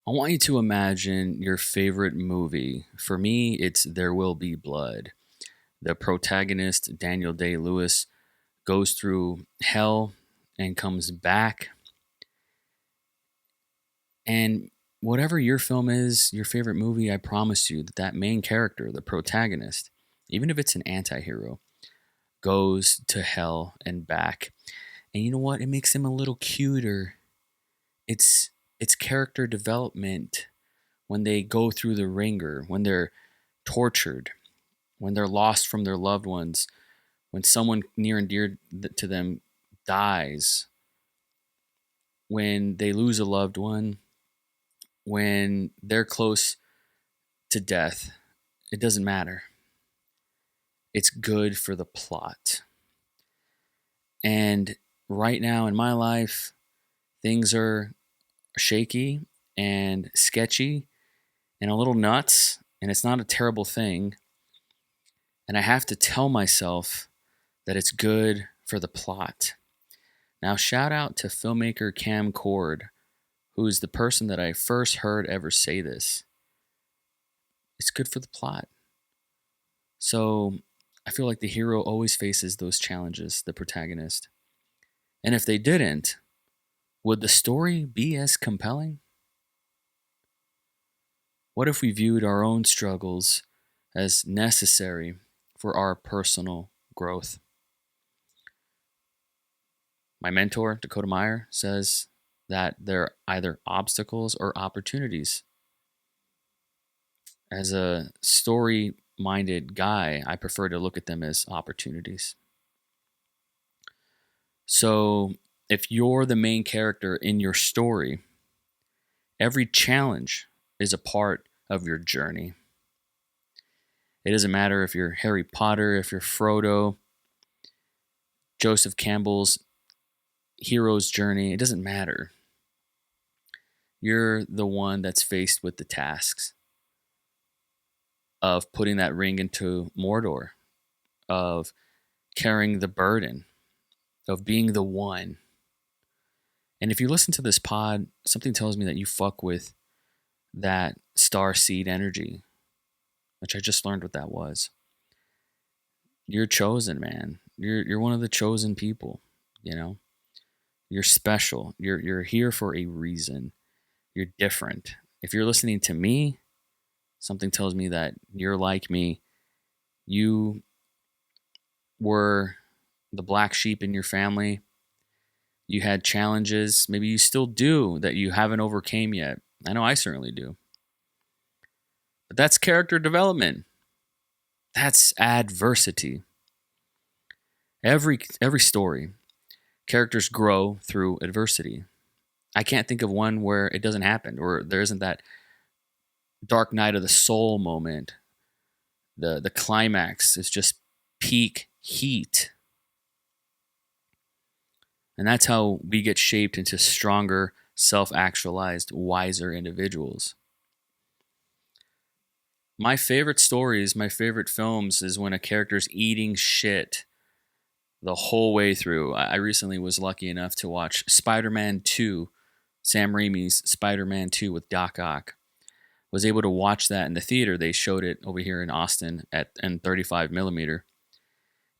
I want you to imagine your favorite movie. For me, it's There Will Be Blood. The protagonist, Daniel Day Lewis, goes through hell and comes back. And whatever your film is, your favorite movie, I promise you that that main character, the protagonist, even if it's an anti hero, goes to hell and back. And you know what? It makes him a little cuter. It's character development when they go through the ringer, when they're tortured, when they're lost from their loved ones, when someone near and dear to them dies, when they lose a loved one, when they're close to death. It doesn't matter. It's good for the plot. And right now in my life, things are shaky and sketchy and a little nuts, and it's not a terrible thing. And I have to tell myself that it's good for the plot. Now, shout out to filmmaker Cam Cord, who is the person that I first heard ever say this. It's good for the plot. So I feel like the hero always faces those challenges, the protagonist. And if they didn't, would the story be as compelling? What if we viewed our own struggles as necessary for our personal growth? My mentor, Dakota Meyer, says that they're either obstacles or opportunities. As a story minded guy, I prefer to look at them as opportunities. So, if you're the main character in your story, every challenge is a part of your journey. It doesn't matter if you're Harry Potter, if you're Frodo, Joseph Campbell's hero's journey, it doesn't matter. You're the one that's faced with the tasks of putting that ring into Mordor, of carrying the burden, of being the one. And if you listen to this pod, something tells me that you fuck with that star seed energy, which I just learned what that was. You're chosen, man. You're one of the chosen people, you know? You're special. You're here for a reason. You're different. If you're listening to me, something tells me that you're like me. You were the black sheep in your family. You had challenges, maybe you still do, that you haven't overcame yet. I know I certainly do. But that's character development. That's adversity. Every story, characters grow through adversity. I can't think of one where it doesn't happen, or there isn't that dark night of the soul moment. The climax is just peak heat. And that's how we get shaped into stronger, self-actualized, wiser individuals. My favorite stories, my favorite films is when a character's eating shit the whole way through. I recently was lucky enough to watch Spider-Man 2, Sam Raimi's Spider-Man 2 with Doc Ock. Was able to watch that in the theater. They showed it over here in Austin at in 35 millimeter.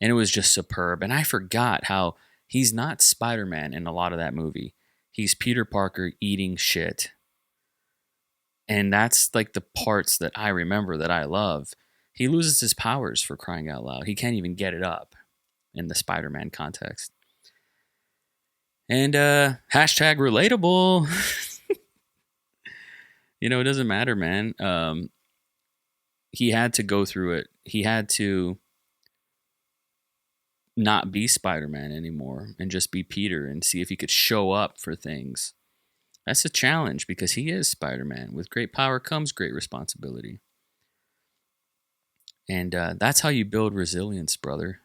And it was just superb. And I forgot how he's not Spider-Man in a lot of that movie. He's Peter Parker eating shit. And that's like the parts that I remember that I love. He loses his powers, for crying out loud. He can't even get it up in the Spider-Man context. And hashtag relatable. You know, it doesn't matter, man. He had to go through it. He had to not be Spider-Man anymore and just be Peter and see if he could show up for things. That's a challenge because he is Spider-Man. With great power comes great responsibility. And that's how you build resilience, brother.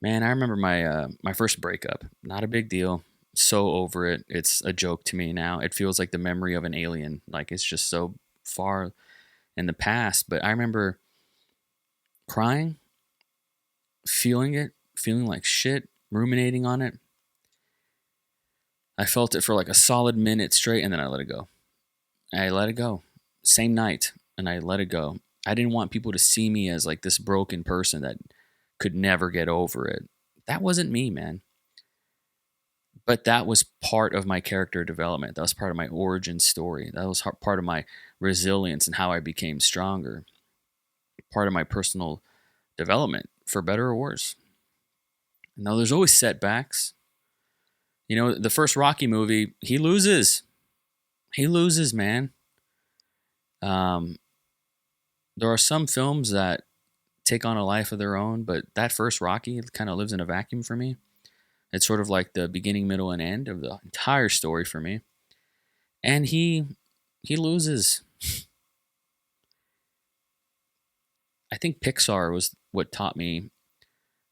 Man, I remember my first breakup. Not a big deal. So over it. It's a joke to me now. It feels like the memory of an alien. Like it's just so far in the past. But I remember crying, feeling it, feeling like shit, ruminating on it. I felt it for like a solid minute straight, and then I let it go. I let it go. Same night, and I let it go. I didn't want people to see me as like this broken person that could never get over it. That wasn't me, man. But that was part of my character development. That was part of my origin story. That was part of my resilience and how I became stronger. Part of my personal development, for better or worse. Now, there's always setbacks. You know, the first Rocky movie, he loses. He loses, man. Um, there are some films that take on a life of their own, but that first Rocky kind of lives in a vacuum for me. It's sort of like the beginning, middle, and end of the entire story for me. And he loses. I think Pixar was what taught me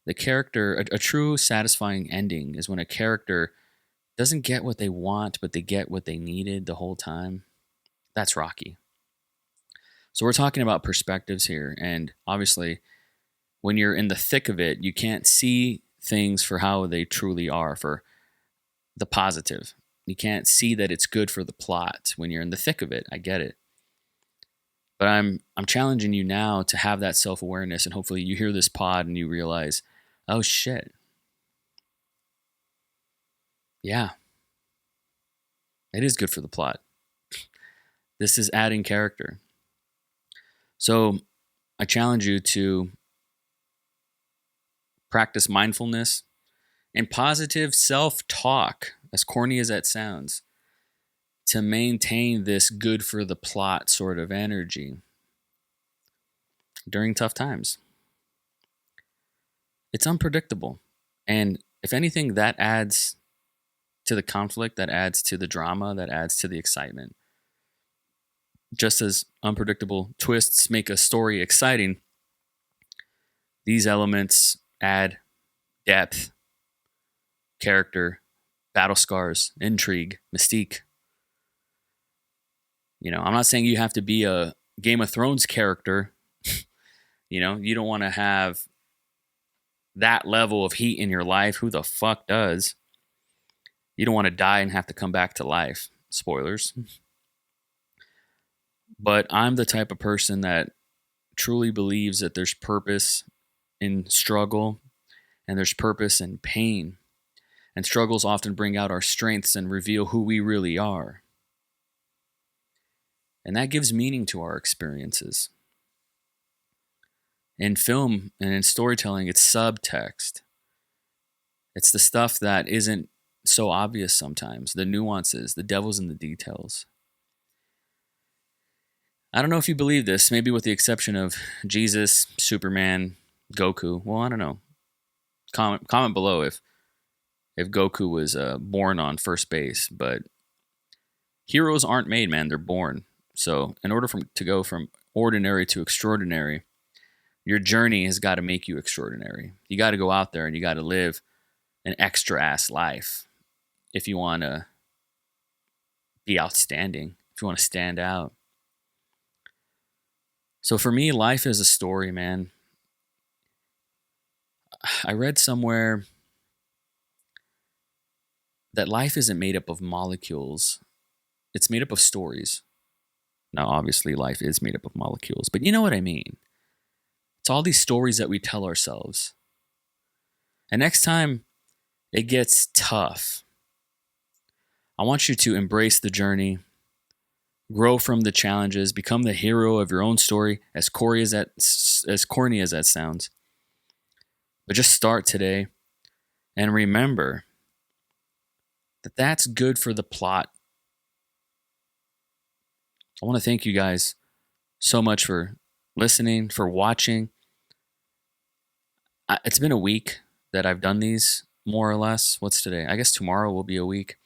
the character, a true satisfying ending is when a character doesn't get what they want, but they get what they needed the whole time. That's Rocky. So we're talking about perspectives here. And obviously, when you're in the thick of it, you can't see things for how they truly are, for the positive. You can't see that it's good for the plot when you're in the thick of it. I get it. But I'm challenging you now to have that self-awareness, and hopefully you hear this pod and you realize, oh shit. Yeah. It is good for the plot. This is adding character. So I challenge you to practice mindfulness and positive self-talk, as corny as that sounds, to maintain this good for the plot sort of energy during tough times. It's unpredictable. And if anything, that adds to the conflict, that adds to the drama, that adds to the excitement. Just as unpredictable twists make a story exciting, these elements add depth, character, battle scars, intrigue, mystique. You know, I'm not saying you have to be a Game of Thrones character. You know, you don't want to have that level of heat in your life. Who the fuck does? You don't want to die and have to come back to life. Spoilers. But I'm the type of person that truly believes that there's purpose in struggle and there's purpose in pain. And struggles often bring out our strengths and reveal who we really are. And that gives meaning to our experiences. In film and in storytelling, it's subtext. It's the stuff that isn't so obvious sometimes, the nuances, the devil's in the details. I don't know if you believe this, maybe with the exception of Jesus, Superman, Goku. Well, I don't know. Comment below if Goku was born on first base. But heroes aren't made, man. They're born. So in order to go from ordinary to extraordinary, your journey has got to make you extraordinary. You got to go out there and you got to live an extra ass life if you want to be outstanding, if you want to stand out. So for me, life is a story, man. I read somewhere that life isn't made up of molecules. It's made up of stories. Now, obviously, life is made up of molecules, but you know what I mean. It's all these stories that we tell ourselves. And next time it gets tough, I want you to embrace the journey, grow from the challenges, become the hero of your own story, as corny as that sounds. But just start today and remember that that's good for the plot. I want to thank you guys so much for listening, for watching. It's been a week that I've done these, more or less. What's today? I guess tomorrow will be a week.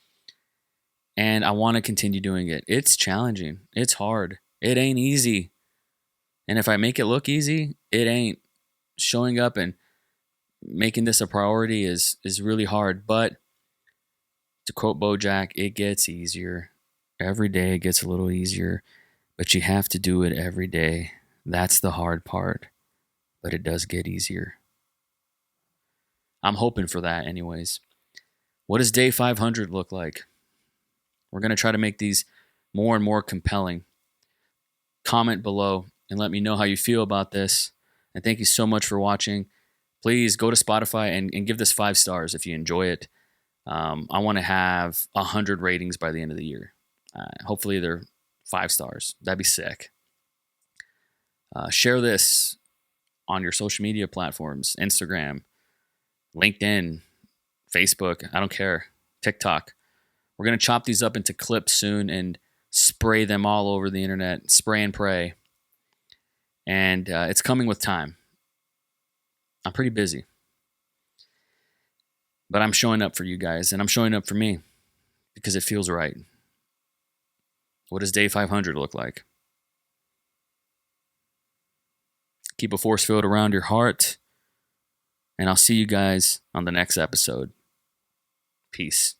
And I want to continue doing it. It's challenging. It's hard. It ain't easy. And if I make it look easy, it ain't. Showing up and making this a priority is really hard. But to quote Bojack, it gets easier. Every day it gets a little easier. But you have to do it every day. That's the hard part. But it does get easier. I'm hoping for that anyways. What does day 500 look like? We're going to try to make these more and more compelling. Comment below and let me know how you feel about this. And thank you so much for watching. Please go to Spotify and give this 5 stars if you enjoy it. I want to have 100 ratings by the end of the year. Hopefully they're 5 stars. That'd be sick. Share this on your social media platforms, Instagram, LinkedIn, Facebook, I don't care, TikTok. We're going to chop these up into clips soon and spray them all over the internet, spray and pray. And it's coming with time. I'm pretty busy. But I'm showing up for you guys, and I'm showing up for me because it feels right. What does day 500 look like? Keep a force field around your heart, and I'll see you guys on the next episode. Peace.